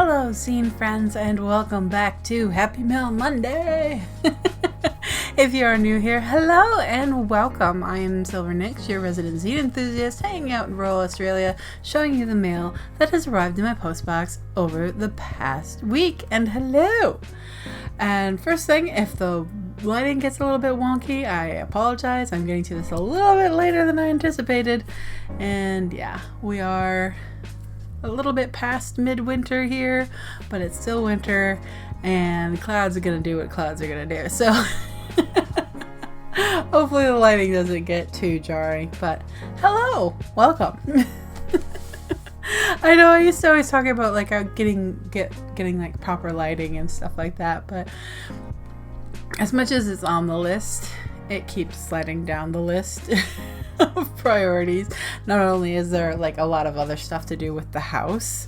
Hello, zine friends, and welcome back to Happy Mail Monday. If you are new here, hello and welcome. I am Silver Nix, your resident zine enthusiast, hanging out in rural Australia, showing you the mail that has arrived in my postbox over the past week. And hello! And first thing, if the lighting gets a little bit wonky, I apologize. I'm getting to this a little bit later than I anticipated. And yeah, we are a little bit past midwinter here, but it's still winter, and clouds are gonna do what clouds are gonna do. So hopefully the lighting doesn't get too jarring. But hello, welcome. I know I used to always talk about like getting like proper lighting and stuff like that, but as much as it's on the list, it keeps sliding down the list of priorities. Not only is there like a lot of other stuff to do with the house,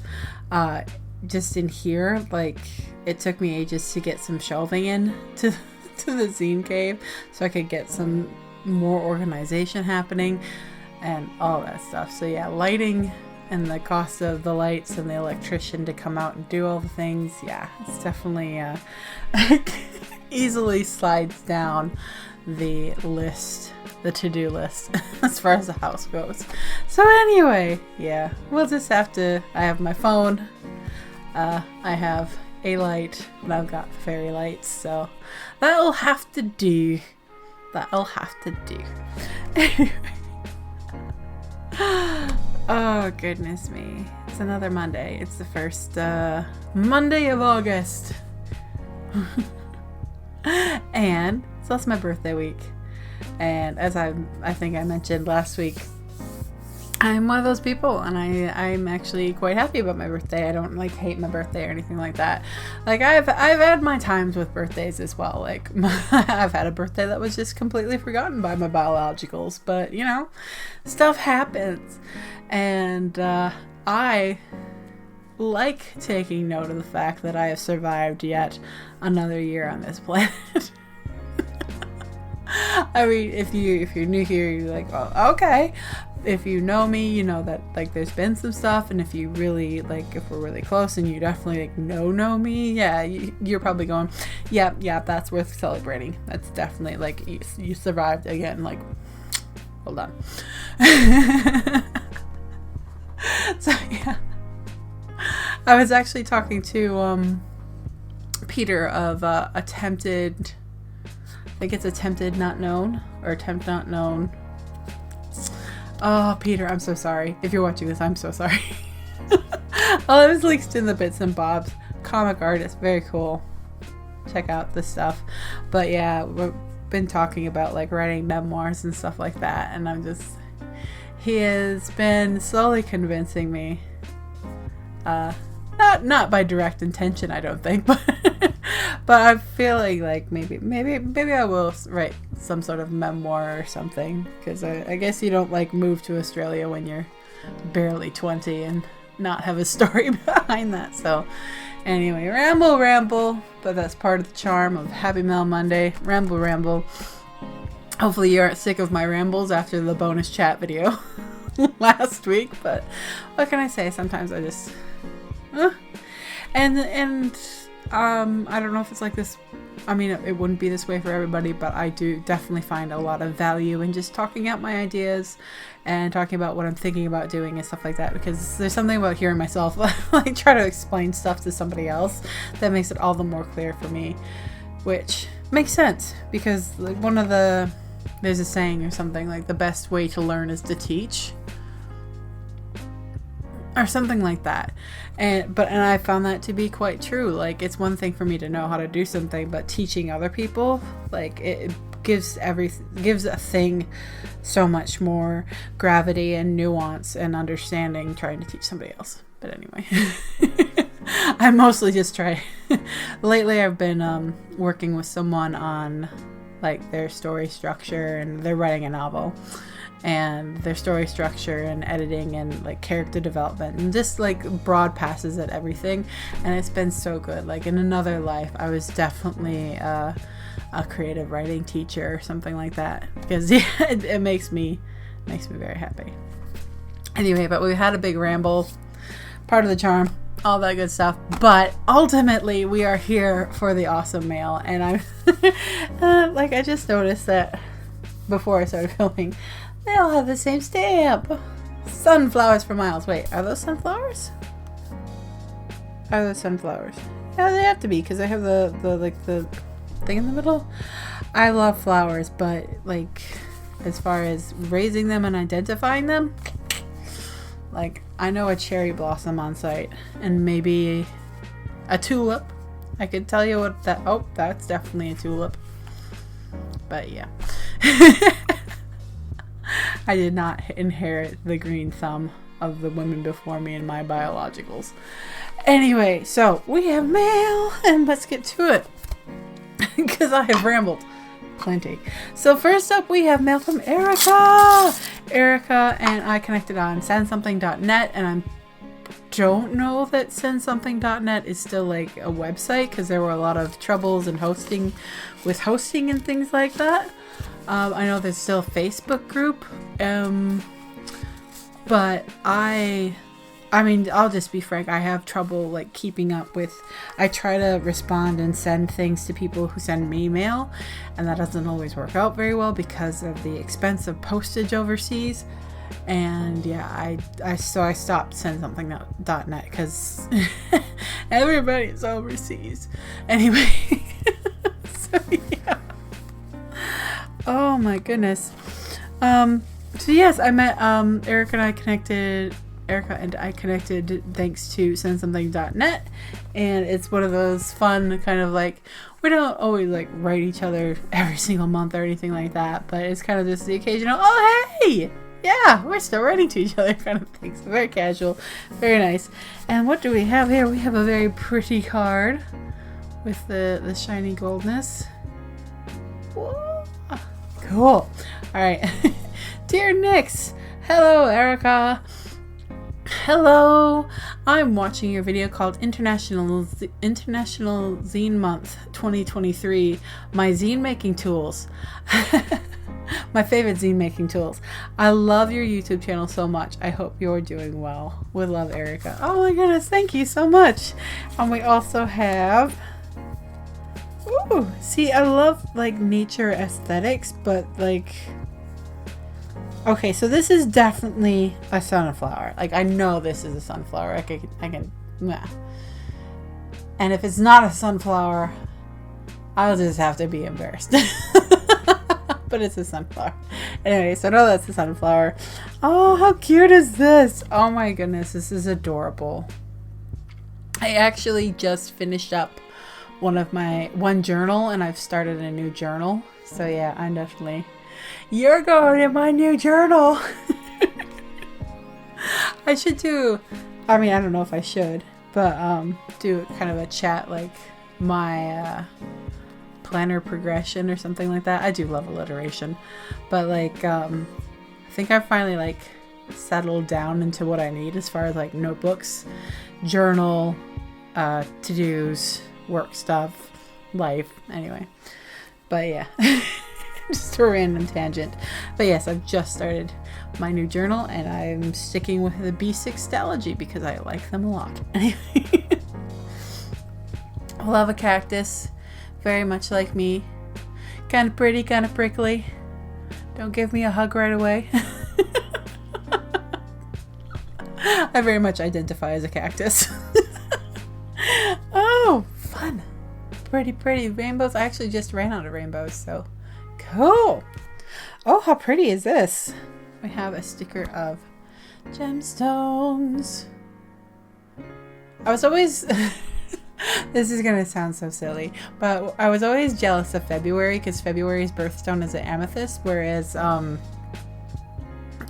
just in here, like it took me ages to get some shelving in to the zine cave so I could get some more organization happening and all that stuff. So yeah, lighting and the cost of the lights and the electrician to come out and do all the things, yeah, it's definitely easily slides down the list, the to-do list as far as the house goes. So anyway, yeah, we'll just have to, I have my phone, I have a light, and I've got fairy lights, so that'll have to do. Anyway. Oh goodness me, it's another Monday. It's the first Monday of August. And it's also my birthday week, and as I think I mentioned last week, I'm one of those people, and I'm actually quite happy about my birthday. I don't like hate my birthday or anything like that. Like I've had my times with birthdays as well. Like I've had a birthday that was just completely forgotten by my biologicals, but you know, stuff happens, and I like taking note of the fact that I have survived yet another year on this planet. I mean, if you're new here, you're like, oh, okay. If you know me, you know that like there's been some stuff, and if you really like, if we're really close and you definitely like know me, yeah, you're probably going, yeah, that's worth celebrating. That's definitely like you survived again. Like, hold on. So yeah. I was actually talking to Peter of Attempted, I think it's Attempted Not Known, or Attempt Not Known. Oh, Peter, I'm so sorry. If you're watching this, I'm so sorry. All it was linked in the bits and bobs. Comic artist, very cool. Check out this stuff. But yeah, we've been talking about like writing memoirs and stuff like that, and he has been slowly convincing me. Not by direct intention, I don't think, but I'm feeling like maybe I will write some sort of memoir or something, because I guess you don't like move to Australia when you're barely 20 and not have a story behind that. So anyway, ramble, but that's part of the charm of Happy Mail Monday. Ramble. Hopefully you aren't sick of my rambles after the bonus chat video last week, but what can I say? Sometimes I just and I don't know if it's like this. I mean, it wouldn't be this way for everybody, but I do definitely find a lot of value in just talking out my ideas and talking about what I'm thinking about doing and stuff like that, because there's something about hearing myself like try to explain stuff to somebody else that makes it all the more clear for me, which makes sense, because like there's a saying or something like the best way to learn is to teach, or something like that. And I found that to be quite true. Like, it's one thing for me to know how to do something, but teaching other people, like, it gives a thing so much more gravity and nuance and understanding trying to teach somebody else. But anyway, I mostly just try. Lately I've been working with someone on like their story structure, and they're writing a novel, and their story structure and editing and like character development and just like broad passes at everything, and it's been so good. Like in another life I was definitely a creative writing teacher or something like that, because yeah, it makes me very happy. Anyway, but we had a big ramble. Part of the charm. all that good stuff. But ultimately, we are here for the awesome mail. And I'm like, I just noticed that before I started filming, they all have the same stamp. Sunflowers for miles. Wait, are those sunflowers? Are those sunflowers? Yeah, they have to be, because I have the thing in the middle. I love flowers, but like, as far as raising them and identifying them, like, I know a cherry blossom on site and maybe a tulip. I could tell you what that, oh, that's definitely a tulip. But yeah. I did not inherit the green thumb of the women before me in my biologicals. Anyway, so we have mail, and let's get to it, because I have rambled plenty. So first up, we have mail from Erica. Erica and I connected on sendsomething.net, and I don't know that sendsomething.net is still like a website, because there were a lot of troubles in hosting and things like that. I know there's still a Facebook group, but I mean, I'll just be frank, I have trouble like keeping up with, I try to respond and send things to people who send me mail, and that doesn't always work out very well because of the expense of postage overseas. And yeah, so I stopped sendsomething.net because everybody's overseas. Anyway, so yeah. Oh my goodness. So yes, I met Erica and I connected thanks to sendsomething.net, and it's one of those fun kind of like, we don't always like write each other every single month or anything like that, but it's kind of just the occasional, oh hey, yeah, we're still writing to each other kind of thing. So very casual, very nice. And what do we have here? We have a very pretty card with the shiny goldness. Whoa. Cool. Alright. Dear Nix, hello Erica. Hello. I'm watching your video called International Zine Month 2023. My zine making tools. My favorite zine making tools. I love your YouTube channel so much. I hope you're doing well. With love, Erica. Oh my goodness, thank you so much. And we also have, ooh, see, I love like nature aesthetics, but like, okay, so this is definitely a sunflower. Like, I know this is a sunflower. I can, yeah. And if it's not a sunflower, I'll just have to be embarrassed. But it's a sunflower. Anyway, so no, that's a sunflower. Oh, how cute is this? Oh my goodness, this is adorable. I actually just finished up one journal, and I've started a new journal. So yeah, I'm definitely, you're going in my new journal. I should do, I mean, I don't know if I should, but do kind of a chat like my planner progression or something like that. I do love alliteration, but like I think I finally like settled down into what I need as far as like notebooks, journal, to-dos, work stuff, life, anyway. But yeah. Just a random tangent. But yes, I've just started my new journal, and I'm sticking with the B6 because I like them a lot. Anyway. I love a cactus. Very much like me. Kind of pretty, kind of prickly. Don't give me a hug right away. I very much identify as a cactus. Oh, fun. Pretty, pretty rainbows. I actually just ran out of rainbows, so cool. Oh, how pretty is this? We have a sticker of gemstones. I was always... This is going to sound so silly, but I was always jealous of February, because February's birthstone is an amethyst, whereas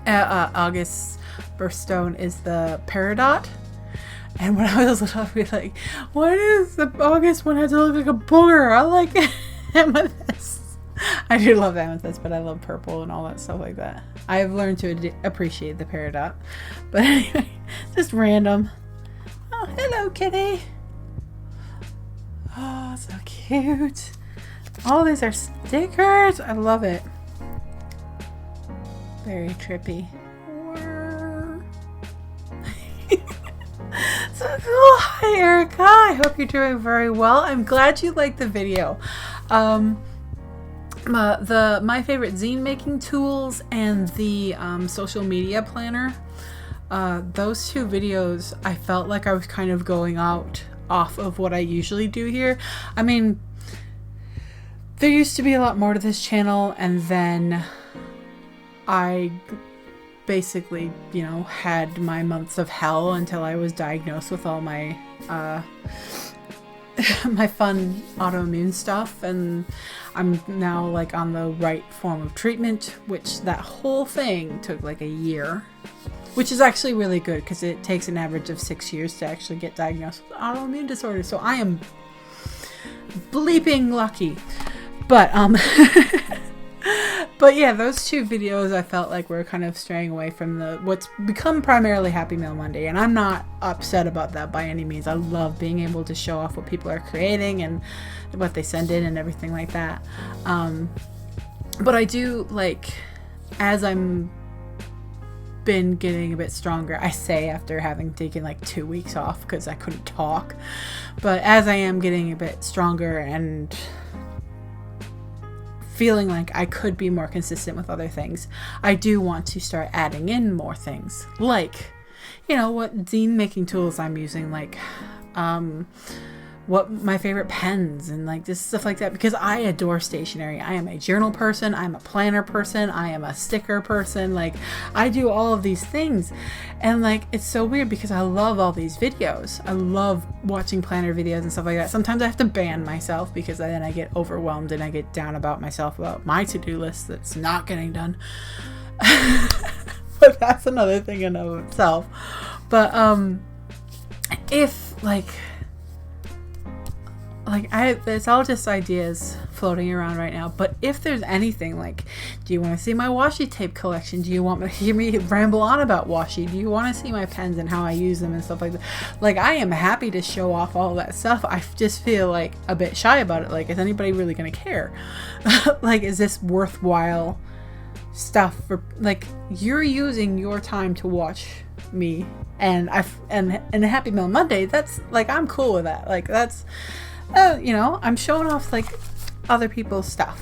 August's birthstone is the peridot. And when I was little, I'd be like, why does the August one have to look like a booger? I like amethysts. I do love amethyst, but I love purple and all that stuff like that. I've learned to appreciate the peridot. But anyway, just random. Oh, hello, kitty. Oh, so cute. All these are stickers. I love it. Very trippy. So cool. Hi Erica, I hope you're doing very well. I'm glad you liked the video. My favorite zine making tools and the social media planner, those two videos, I felt like I was kind of going off of what I usually do here. I mean, there used to be a lot more to this channel, and then I basically, had my months of hell until I was diagnosed with all my my fun autoimmune stuff, and I'm now like on the right form of treatment, which that whole thing took like a year, which is actually really good because it takes an average of 6 years to actually get diagnosed with autoimmune disorder. So I am bleeping lucky. But but yeah, those two videos I felt like were kind of straying away from what's become primarily Happy Mail Monday, and I'm not upset about that by any means. I love being able to show off what people are creating and what they send in and everything like that. But I do, like, as I'm been getting a bit stronger, I say after having taken like 2 weeks off because I couldn't talk, but as I am getting a bit stronger and feeling like I could be more consistent with other things, I do want to start adding in more things, like, what zine making tools I'm using, like what my favorite pens and like just stuff like that, because I adore stationery. I am a journal person, I'm a planner person, I am a sticker person, like I do all of these things, and like it's so weird because I love all these videos. I love watching planner videos and stuff like that. Sometimes I have to ban myself because then I get overwhelmed and I get down about myself about my to-do list that's not getting done. But that's another thing in of itself. But if it's all just ideas floating around right now, but if there's anything, like, do you want to see my washi tape collection? Do you want to hear me ramble on about washi? Do you want to see my pens and how I use them and stuff like that? Like, I am happy to show off all that stuff. I just feel like a bit shy about it. Like, is anybody really going to care? Like, is this worthwhile stuff for, like, you're using your time to watch me, and Happy Mail Monday, that's like, I'm cool with that. Like, that's I'm showing off like other people's stuff,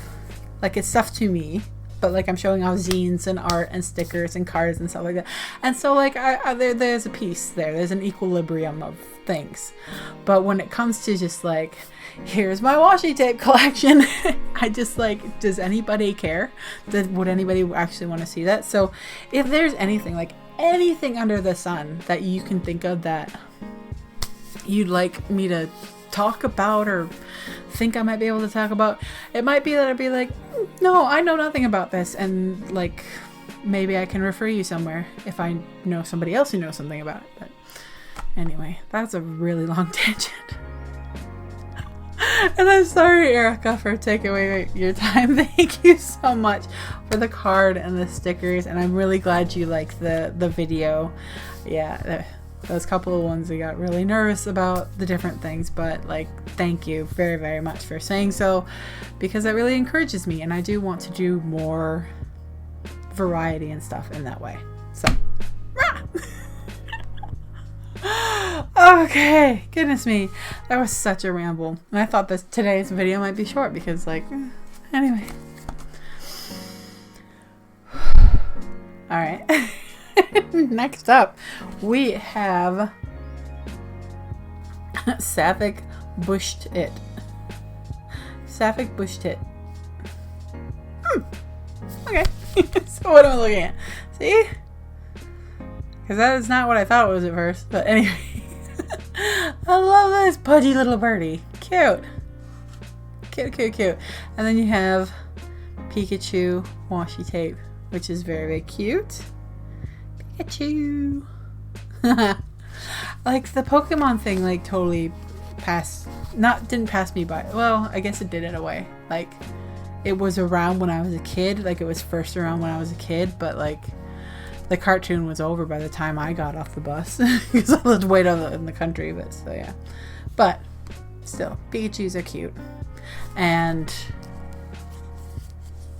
like it's stuff to me, but like I'm showing off zines and art and stickers and cards and stuff like that. And so like there's a piece there's an equilibrium of things. But when it comes to just like, here's my washi tape collection, I just like, does anybody care? Would anybody actually want to see that? So if there's anything, like anything under the sun that you can think of that you'd like me to talk about or think I might be able to talk about, it might be that I'd be like, no, I know nothing about this, and like maybe I can refer you somewhere if I know somebody else who knows something about it. But anyway, that's a really long tangent. And I'm sorry, Erica, for taking away your time. Thank you so much for the card and the stickers, and I'm really glad you liked the video. Yeah, those couple of ones I got really nervous about the different things, but like, thank you very, very much for saying so, because that really encourages me, and I do want to do more variety and stuff in that way. So okay, goodness me, that was such a ramble, and I thought today's video might be short because like, anyway. All right. Next up, we have Sapphic Bush-Tit. Sapphic Bush-Tit. Okay. So what am I looking at? See? Because that is not what I thought it was at first. But anyway. I love this pudgy little birdie. Cute. Cute, cute, cute. And then you have Pikachu washi tape, which is very, very cute. Pikachu. Like the Pokemon thing, like totally didn't pass me by. Well, I guess it did in a way. Like it was around when I was a kid. Like it was first around when I was a kid, but like the cartoon was over by the time I got off the bus because I lived way down in the country. But so yeah, but still, Pikachus are cute. And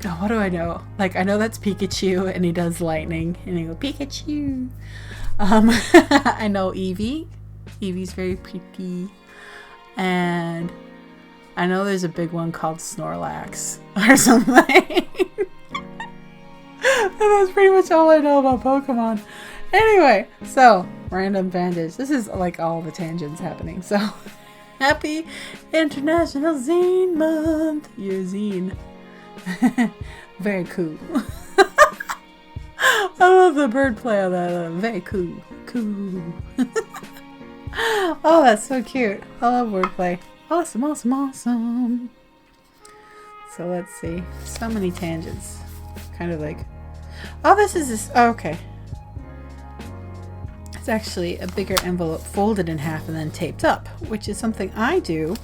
oh, what do I know? Like, I know that's Pikachu, and he does lightning, and he goes, Pikachu. I know Eevee. Evie's very pretty. And I know there's a big one called Snorlax or something. And that's pretty much all I know about Pokemon. Anyway, so random bandage. This is like all the tangents happening. So happy International Zine Month. Your zine. Very cool. I love the bird play on that. Very cool. Cool. Oh, that's so cute. I love wordplay. Awesome, awesome, awesome. So let's see. So many tangents. Kind of like... Oh, this is this... Oh, okay. It's actually a bigger envelope folded in half and then taped up, which is something I do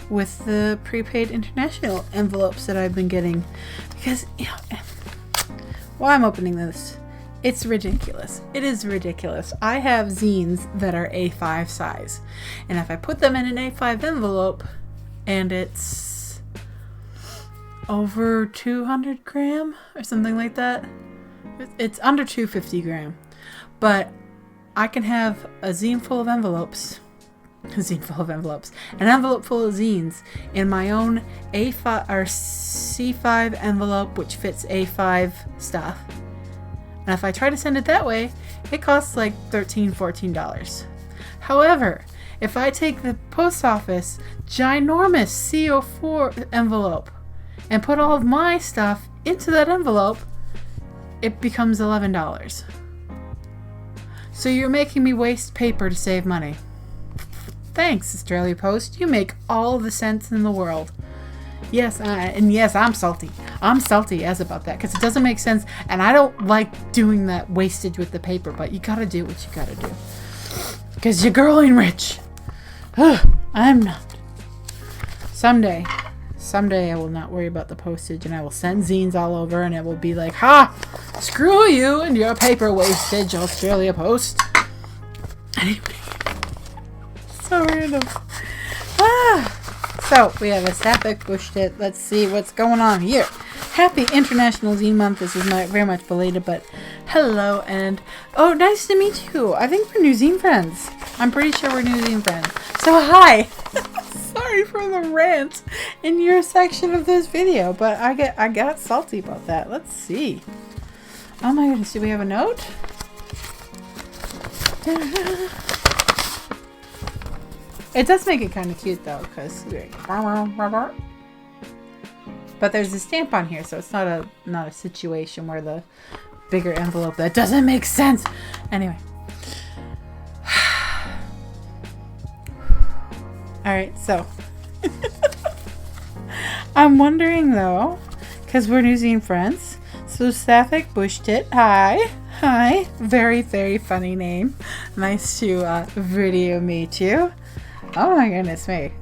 with the prepaid international envelopes that I've been getting. Because, you know, while I'm opening this, it's ridiculous. It is ridiculous. I have zines that are A5 size. And if I put them in an A5 envelope and it's over 200 gram or something like that, it's under 250 gram. But I can have a zine full of envelopes, an envelope full of zines in my own A5 or C5 envelope, which fits A5 stuff. And if I try to send it that way, it costs like $13, $14. However, if I take the post office ginormous CO4 envelope and put all of my stuff into that envelope, it becomes $11. So you're making me waste paper to save money. Thanks, Australia Post. You make all the sense in the world. Yes, I'm salty. I'm salty as about that because it doesn't make sense, and I don't like doing that wastage with the paper. But you gotta do what you gotta do because your girl ain't rich. I'm not. Someday I will not worry about the postage, and I will send zines all over, and it will be like, ha! Screw you and your paper wastage, Australia Post. Anyway. So random. So we have a Sapphic Bush Tit. Let's see what's going on here. Happy International Zine Month. This is very much belated, but hello and oh, nice to meet you. I think we're new zine friends. I'm pretty sure we're new zine friends. So hi. Sorry for the rant in your section of this video, but I got salty about that. Let's see. Oh my goodness, do we have a note? It does make it kind of cute though, because but there's a stamp on here, so it's not a situation where the bigger envelope that doesn't make sense. Anyway. Alright, so I'm wondering though, because we're New Zealand friends. So Sapphic Bush Tit, hi, very, very funny name. Nice to video meet you. Oh my goodness me.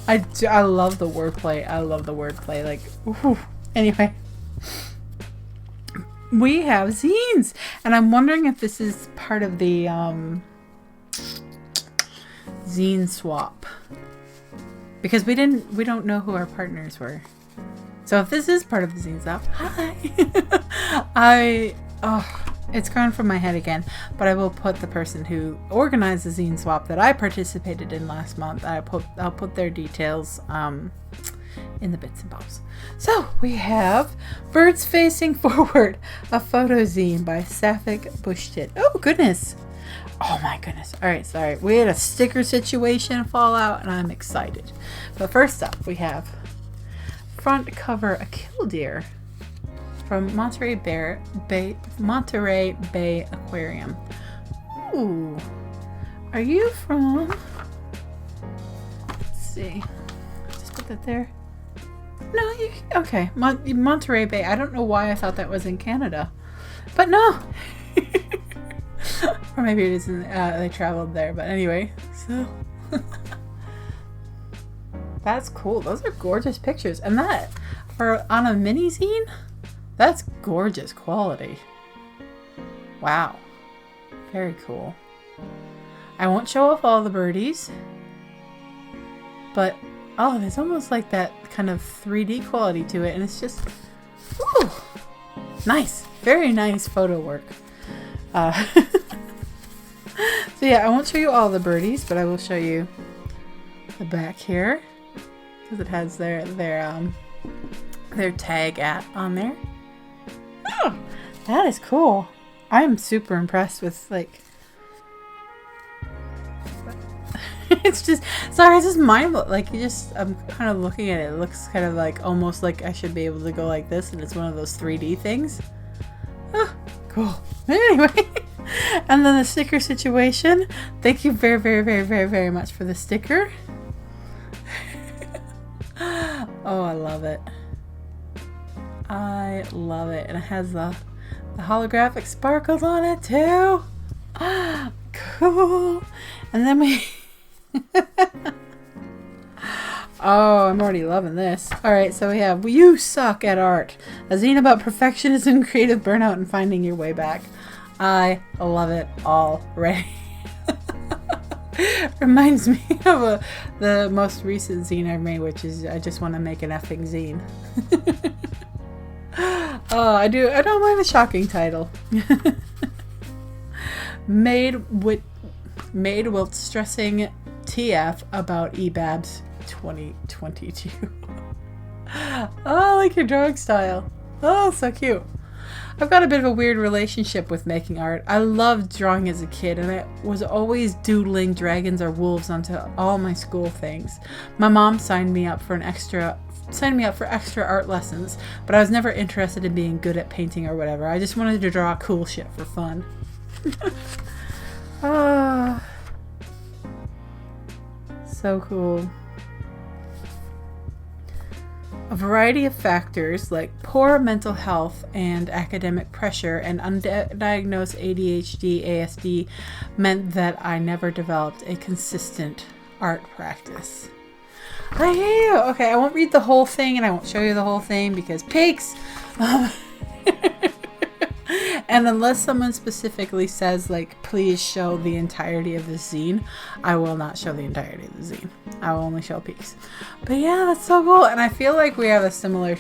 I love the wordplay. Like, ooh. Anyway. We have zines. And I'm wondering if this is part of the zine swap. Because we don't know who our partners were. So if this is part of the zine swap, hi. It's gone from my head again, but I will put the person who organized the zine swap that I participated in last month. I'll put their details in the bits and bobs. So we have Birds Facing Forward, a photo zine by Sapphic Bush Tit. Oh goodness. Oh my goodness. All right, sorry. We had a sticker situation fall out, and I'm excited. But first up, we have front cover a killdeer from Monterey Bay Aquarium. Ooh. Are you from... Let's see. Just put that there. No, you... Okay. Monterey Bay. I don't know why I thought that was in Canada. But no. Or maybe it isn't. They traveled there. But anyway. So... That's cool. Those are gorgeous pictures. And that... For on a mini zine... That's gorgeous quality. Wow. Very cool. I won't show off all the birdies. But, oh, there's almost like that kind of 3D quality to it. And it's just, ooh, nice. Very nice photo work. So yeah, I won't show you all the birdies, but I will show you the back here because it has their tag on there. Oh, that is cool. I'm super impressed with like. It's just sorry, it's just mind like I'm kind of looking at it. It looks kind of like almost like I should be able to go like this, and it's one of those 3D things. Oh, cool. Anyway, and then the sticker situation. Thank you very, very, very, very, very much for the sticker. Oh, I love it. I love it, and it has the holographic sparkles on it too. Cool. And then we. Oh, I'm already loving this. Alright, so we have You Suck at Art. A zine about perfectionism, creative burnout, and finding your way back. I love it already. Reminds me of the most recent zine I've made, which is I Just Want to Make an Effing Zine. Oh, I don't mind the shocking title. Made while stressing TF about EBABS 2022. Oh, I like your drawing style. Oh, so cute. I've got a bit of a weird relationship with making art. I loved drawing as a kid, and I was always doodling dragons or wolves onto all my school things. My mom signed me up for extra art lessons, but I was never interested in being good at painting or whatever. I just wanted to draw cool shit for fun. Ah, so cool. A variety of factors like poor mental health and academic pressure and undiagnosed ADHD, ASD meant that I never developed a consistent art practice. I hear you. Okay, I won't read the whole thing and I won't show you the whole thing because pigs. And unless someone specifically says, like, please show the entirety of the zine, I will not show the entirety of the zine. I will only show peaks. But yeah, that's so cool. And I feel like we have a similar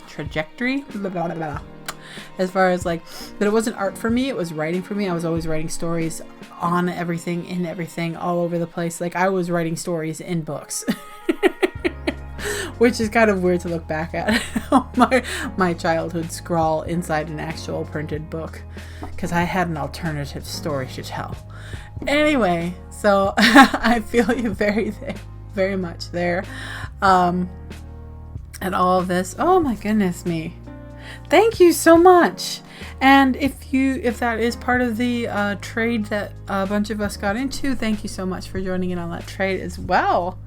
trajectory. Blah, blah, blah, blah. As far as, like, that it wasn't art for me, it was writing for me. I was always writing stories on everything, in everything, all over the place. Like, I was writing stories in books. Which is kind of weird to look back at. my childhood scrawl inside an actual printed book. Because I had an alternative story to tell. Anyway, so I feel you very, very much there. And all of this. Oh my goodness me. Thank you so much. And if that is part of the trade that a bunch of us got into, thank you so much for joining in on that trade as well.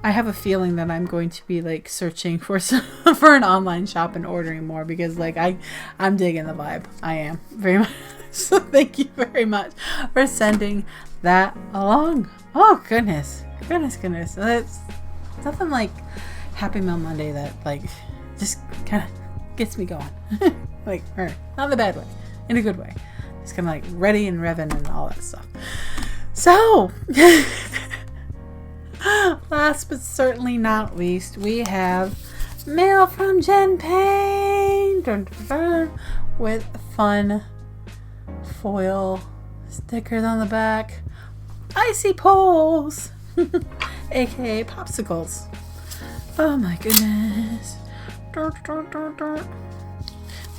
I have a feeling that I'm going to be like searching for an online shop and ordering more because like I'm digging the vibe. I am very much. So thank you very much for sending that along. Oh goodness. It's nothing like Happy Meal Monday that like just kind of gets me going. Like, not in a bad way, in a good way. Just kind of like ready and revving and all that stuff. So. Last but certainly not least, we have mail from Jen Payne with fun foil stickers on the back. Icy poles, aka popsicles. Oh my goodness.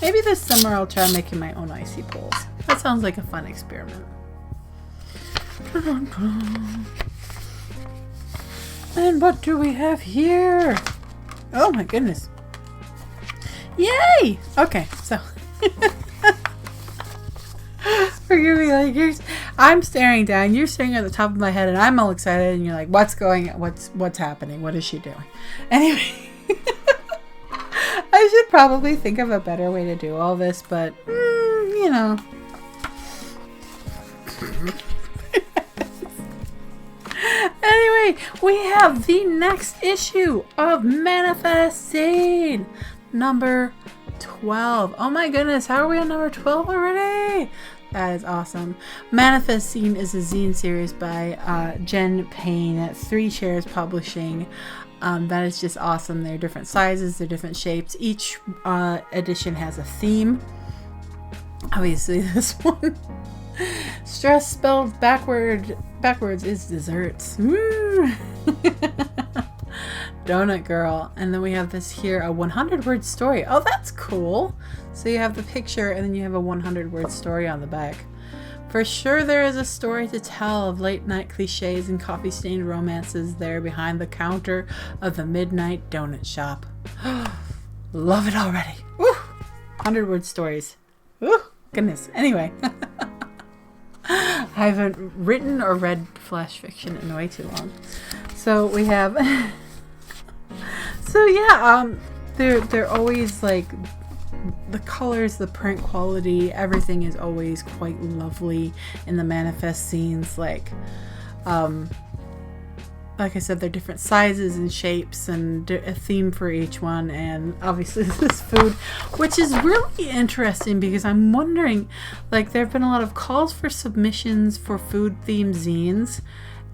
Maybe this summer I'll try making my own icy poles. That sounds like a fun experiment. And what do we have here? Oh my goodness. Yay! Okay, so forgive me, like I'm staring down, you're staring at the top of my head, and I'm all excited, and you're like, what's happening? What is she doing? Anyway, I should probably think of a better way to do all this, but you know. Anyway, we have the next issue of Manifest Zine, number 12. Oh my goodness, how are we on number 12 already? That is awesome. Manifest Zine is a zine series by Jen Payne, 3 Shares Publishing. That is just awesome. They're different sizes, they're different shapes. Each edition has a theme. Obviously, this one Stress spelled backwards is desserts. Donut girl. And then we have this here, a 100-word story. Oh, that's cool. So you have the picture and then you have a 100-word story on the back. For sure there is a story to tell of late night cliches and coffee stained romances there behind the counter of the midnight donut shop. Love it already. Woo! 100-word stories. Woo! Goodness. Anyway. I haven't written or read flash fiction in way too long. So we have so yeah, they're always like the colors, the print quality, everything is always quite lovely in the manifest scenes. Like I said, they're different sizes and shapes and a theme for each one. And obviously this food, which is really interesting because I'm wondering, like, there have been a lot of calls for submissions for food themed zines.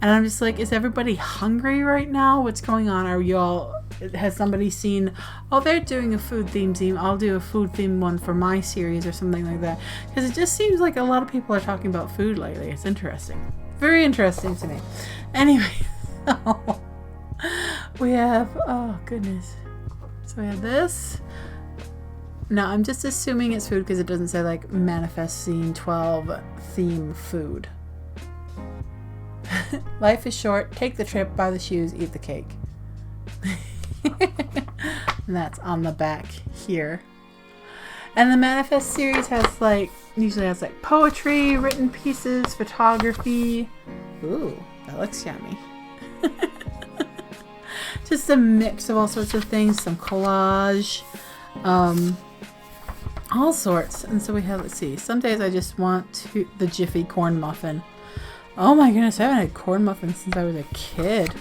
And I'm just like, is everybody hungry right now? What's going on? Are y'all, has somebody seen, oh, they're doing a food themed zine, I'll do a food themed one for my series or something like that? Because it just seems like a lot of people are talking about food lately. It's interesting. Very interesting to me. Anyway. We have, oh goodness, so we have this. Now I'm just assuming it's food because it doesn't say like manifest scene 12 theme food. Life is short, take the trip, buy the shoes, eat the cake. And that's on the back here. And the manifest series has like, usually has like poetry, written pieces, photography. Ooh, that looks yummy. Just a mix of all sorts of things, some collage, all sorts. And so we have, let's see, some days I just want the Jiffy corn muffin. Oh my goodness, I haven't had corn muffins since I was a kid.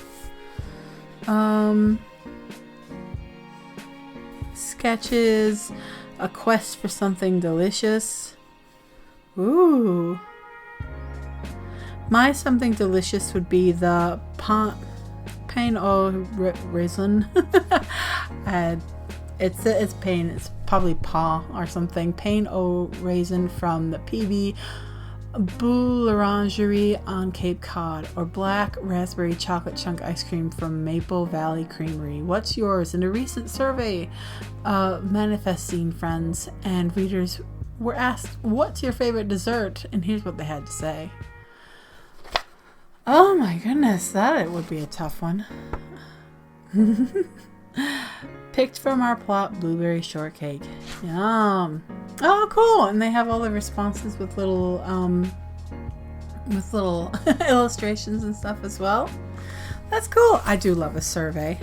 Sketches, a quest for something delicious. Ooh. My something delicious would be the pain au raisin. It's pain. It's probably paw or something. Pain au raisin from the PB Boulangerie on Cape Cod, or black raspberry chocolate chunk ice cream from Maple Valley Creamery. What's yours? In a recent survey, manifesting friends and readers were asked, "What's your favorite dessert?" And here's what they had to say. Oh my goodness, that would be a tough one. Picked from our plot, blueberry shortcake. Yum. Oh, cool! And they have all the responses with little illustrations and stuff as well. That's cool. I do love a survey.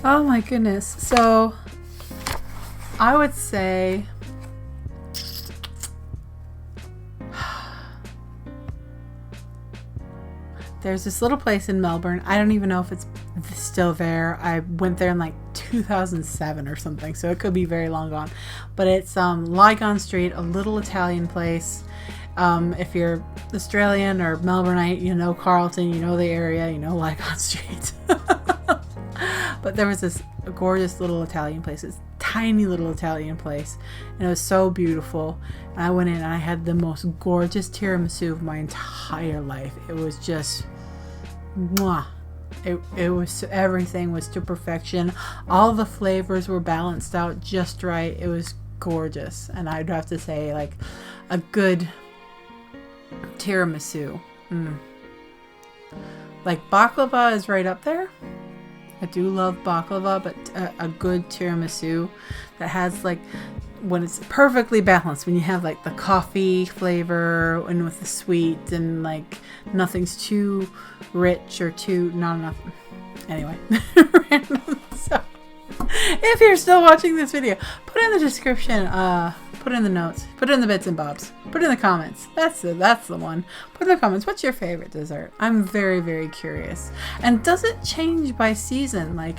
Oh my goodness. So I would say there's this little place in Melbourne. I don't even know if it's still there. I went there in like 2007 or something, so it could be very long gone. But it's Lygon Street, a little Italian place. If you're Australian or Melbourneite, you know Carlton, you know the area, you know Lygon Street. But there was this gorgeous little Italian place. It's tiny little Italian place, and it was so beautiful. And I went in and I had the most gorgeous tiramisu of my entire life. It was just mwah. It was, everything was to perfection. All the flavors were balanced out just right. It was gorgeous. And I'd have to say, like, a good tiramisu. Like, baklava is right up there. I do love baklava, but a good tiramisu that has, like, when it's perfectly balanced, when you have like the coffee flavor and with the sweet, and like nothing's too rich or too not enough. Anyway, so if you're still watching this video, put in the description, put in the notes, put in the bits and bobs, put in the comments. That's the one. Put in the comments, what's your favorite dessert? I'm very, very curious. And does it change by season? Like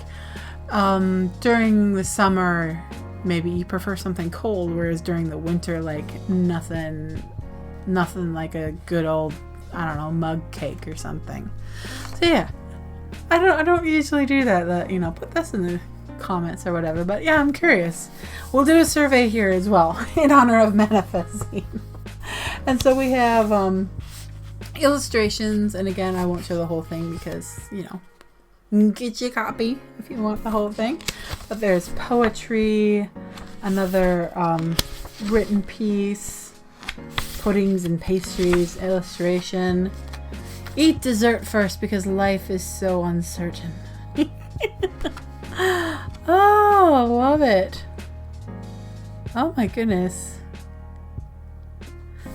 during the summer, maybe you prefer something cold, whereas during the winter, like nothing like a good old, I don't know, mug cake or something. So yeah, I don't usually do that, you know, put this in the comments or whatever, but yeah, I'm curious. We'll do a survey here as well in honor of manifesting. And so we have illustrations, and again, I won't show the whole thing because, you know, get your copy if you want the whole thing. But there's poetry, another written piece, puddings and pastries, illustration. Eat dessert first because life is so uncertain. Oh, I love it. Oh my goodness.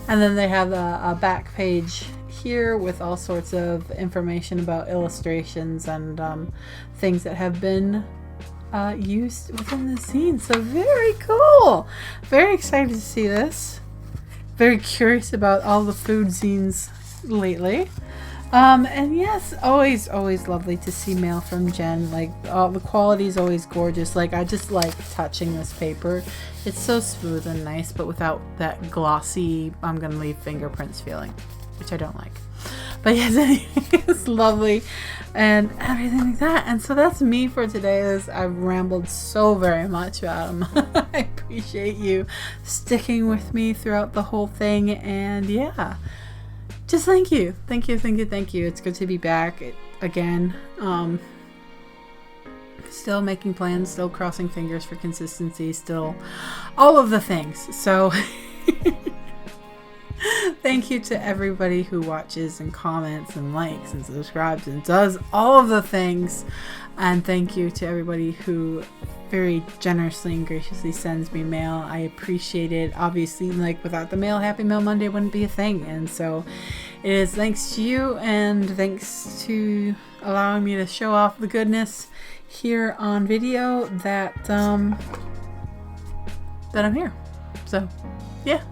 And then they have a back page here with all sorts of information about illustrations and things that have been used within the zine. So very cool. Very excited to see this. Very curious about all the food zines lately. And yes, always lovely to see mail from Jen. Like, the quality is always gorgeous. Like, I just like touching this paper. It's so smooth and nice, but without that glossy, I'm gonna leave fingerprints feeling, which I don't like. But yes, anyway, it's lovely and everything like that. And so that's me for today. I've rambled so very much about them. I appreciate you sticking with me throughout the whole thing. And yeah, just thank you. It's good to be back again. Still making plans, still crossing fingers for consistency, still all of the things. So thank you to everybody who watches and comments and likes and subscribes and does all of the things. And thank you to everybody who very generously and graciously sends me mail. I appreciate it. Obviously, like, without the mail, Happy Mail Monday wouldn't be a thing. And so it is thanks to you, and thanks to allowing me to show off the goodness here on video that I'm here. So yeah.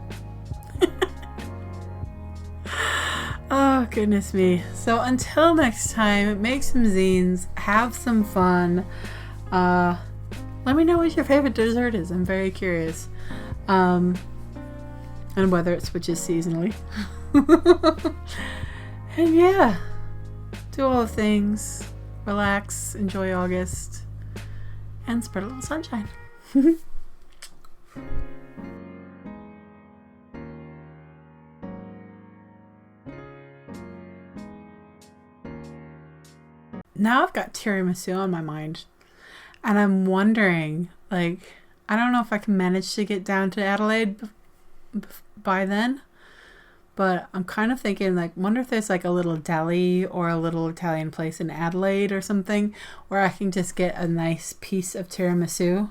Oh, goodness me. So until next time, make some zines, have some fun. Let me know what your favorite dessert is. I'm very curious. And whether it switches seasonally. And yeah, do all the things. Relax, enjoy August, and spread a little sunshine. Now I've got tiramisu on my mind, and I'm wondering, like, I don't know if I can manage to get down to Adelaide by then, but I'm kind of thinking, like, wonder if there's like a little deli or a little Italian place in Adelaide or something where I can just get a nice piece of tiramisu.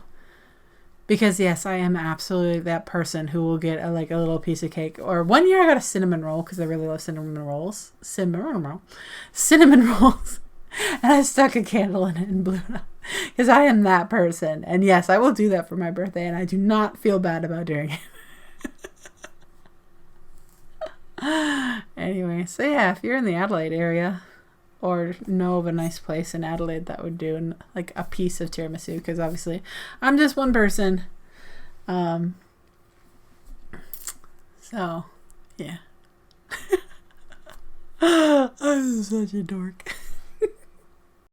Because yes, I am absolutely that person who will get a little piece of cake. Or one year I got a cinnamon roll because I really love cinnamon rolls. Cinnamon rolls. And I stuck a candle in it and blew it up. Because I am that person. And yes, I will do that for my birthday, and I do not feel bad about doing it. Anyway, so yeah, if you're in the Adelaide area or know of a nice place in Adelaide that would do like a piece of tiramisu, because obviously I'm just one person. So yeah. I'm such a dork.